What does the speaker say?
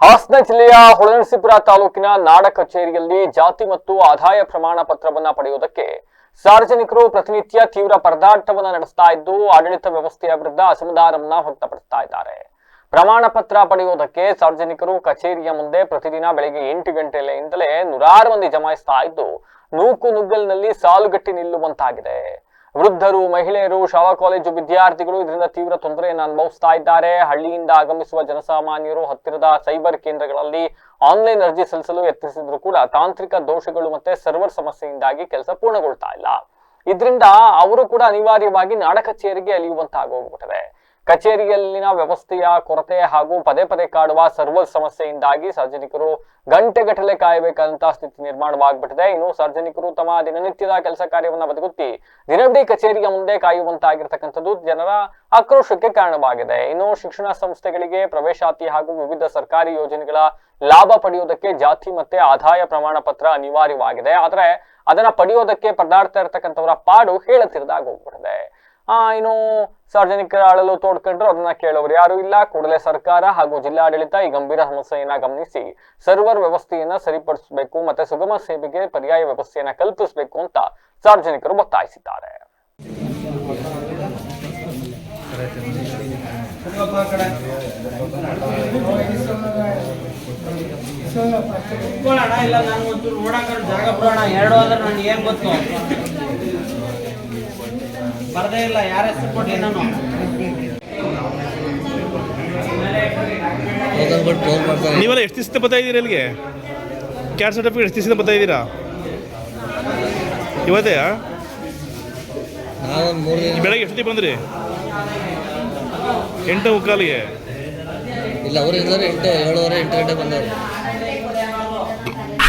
ಹಾಸನ ಜಿಲ್ಲೆಯ ಹೊಳೆನರಸೀಪುರ ತಾಲೂಕಿನ ನಾಡ ಕಚೇರಿಯಲ್ಲಿ ಜಾತಿ ಮತ್ತು ಆದಾಯ ಪ್ರಮಾಣ ಪತ್ರವನ್ನ ಪಡೆಯುವುದಕ್ಕೆ ಸಾರ್ವಜನಿಕರು ಪ್ರತಿನಿತ್ಯ ತೀವ್ರ ಪರದಾಟವನ್ನ ನಡೆಸ್ತಾ ಇದ್ದು ಆಡಳಿತ ವ್ಯವಸ್ಥೆಯ ವಿರುದ್ಧ ಅಸಮಾಧಾನವನ್ನ ವ್ಯಕ್ತಪಡಿಸ್ತಾ ಇದ್ದಾರೆ. ಪ್ರಮಾಣ ಪತ್ರ ಪಡೆಯುವುದಕ್ಕೆ ಸಾರ್ವಜನಿಕರು ಕಚೇರಿಯ ಮುಂದೆ ಪ್ರತಿದಿನ ಬೆಳಗ್ಗೆ 8 ಗಂಟೆಯಿಂದಲೇ ನೂರಾರು ಮಂದಿ ಜಮಾಯಿಸ್ತಾ ಇದ್ದು ನೂಕು ನುಗ್ಗಲಿನಲ್ಲಿ ಸಾಲುಗಟ್ಟಿ ನಿಲ್ಲುವಂತಾಗಿದೆ. ವೃದ್ಧರು, ಮಹಿಳೆಯರು, ಶಾಲಾ ಕಾಲೇಜು ವಿದ್ಯಾರ್ಥಿಗಳು ಇದರಿಂದ ತೀವ್ರ ತೊಂದರೆಯನ್ನು ಅನುಭವಿಸ್ತಾ ಇದ್ದಾರೆ. ಹಳ್ಳಿಯಿಂದ ಆಗಮಿಸುವ ಜನಸಾಮಾನ್ಯರು ಹತ್ತಿರದ ಸೈಬರ್ ಕೇಂದ್ರಗಳಲ್ಲಿ ಆನ್ಲೈನ್ ಅರ್ಜಿ ಸಲ್ಲಿಸಲು ಯತ್ನಿಸಿದ್ರು ಕೂಡ ತಾಂತ್ರಿಕ ದೋಷಗಳು ಮತ್ತೆ ಸರ್ವರ್ ಸಮಸ್ಯೆಯಿಂದಾಗಿ ಕೆಲಸ ಪೂರ್ಣಗೊಳ್ತಾ ಇಲ್ಲ. ಇದರಿಂದ ಅವರು ಕೂಡ ಅನಿವಾರ್ಯವಾಗಿ ನಾಡ ಕಚೇರಿಗೆ ಅಲಿಯುವಂತಾಗೋಗ್ಬಿಟ್ಟಿದೆ. ಕಚೇರಿಯಲ್ಲಿನ ವ್ಯವಸ್ಥೆಯ ಕೊರತೆ ಹಾಗೂ ಪದೇ ಪದೇ ಕಾಡುವ ಸರ್ವರ್ ಸಮಸ್ಯೆಯಿಂದಾಗಿ ಸಾರ್ವಜನಿಕರು ಗಂಟೆಗಟ್ಟಲೆ ಕಾಯಬೇಕಾದಂತಹ ಸ್ಥಿತಿ ನಿರ್ಮಾಣವಾಗ್ಬಿಟ್ಟಿದೆ. ಇನ್ನು ಸಾರ್ವಜನಿಕರು ತಮ್ಮ ದಿನನಿತ್ಯದ ಕೆಲಸ ಕಾರ್ಯವನ್ನ ಬದುಕುತ್ತಿ ದಿನವಿಡೀ ಕಚೇರಿಯ ಮುಂದೆ ಕಾಯುವಂತಾಗಿರ್ತಕ್ಕಂಥದ್ದು ಜನರ ಆಕ್ರೋಶಕ್ಕೆ ಕಾರಣವಾಗಿದೆ. ಇನ್ನು ಶಿಕ್ಷಣ ಸಂಸ್ಥೆಗಳಿಗೆ ಪ್ರವೇಶಾತಿ ಹಾಗೂ ವಿವಿಧ ಸರ್ಕಾರಿ ಯೋಜನೆಗಳ ಲಾಭ ಪಡೆಯುವುದಕ್ಕೆ ಜಾತಿ ಮತ್ತೆ ಆದಾಯ ಪ್ರಮಾಣ ಪತ್ರ ಅನಿವಾರ್ಯವಾಗಿದೆ. ಆದ್ರೆ ಅದನ್ನ ಪಡೆಯೋದಕ್ಕೆ ಪರದಾಡ್ತಾ ಇರ್ತಕ್ಕಂಥವರ ಪಾಡು ಹೇಳತಿರದಾಗ ಹೋಗ್ಬಿಟ್ಟಿದೆ. ಇನ್ನು ಸಾರ್ವಜನಿಕರ ಅಳಲು ತೋಡ್ಕೊಂಡ್ರು ಅದನ್ನ ಕೇಳೋರು ಯಾರು ಇಲ್ಲ. ಕೂಡಲೇ ಸರ್ಕಾರ ಹಾಗೂ ಜಿಲ್ಲಾಡಳಿತ ಈ ಗಂಭೀರ ಸಮಸ್ಯೆಯನ್ನ ಗಮನಿಸಿ ಸರ್ವರ್ ವ್ಯವಸ್ಥೆಯನ್ನ ಸರಿಪಡಿಸಬೇಕು ಮತ್ತೆ ಸುಗಮ ಸೇವೆಗೆ ಪರ್ಯಾಯ ವ್ಯವಸ್ಥೆಯನ್ನ ಕಲ್ಪಿಸಬೇಕು ಅಂತ ಸಾರ್ವಜನಿಕರು ಒತ್ತಾಯಿಸಿದ್ದಾರೆ. ಬರದೇ ಇಲ್ಲ ಯಾರ ಹೆಸರು ಕೊಟ್ಟು ನಾನು ನೀವೆಲ್ಲ ಎಷ್ಟು ದಿವಸ ಬರ್ತಾ ಇದ್ದೀರಾ ಇಲ್ಲಿಗೆ? ಕ್ಯಾಸ್ಟ್ ಸರ್ಟಿಫಿಕೇಟ್ ಎಷ್ಟು ದಿವಸ ಬರ್ತಾ ಇದ್ದೀರಾ? ಇವತ್ತೇ ಬೆಳಗ್ಗೆ ಎಷ್ಟೊತ್ತಿಗೆ ಬಂದ್ರಿ? 8:15ಗೆ ಇಲ್ಲ, ಅವರು 7:30 8 ಗಂಟೆ ಬಂದವರು.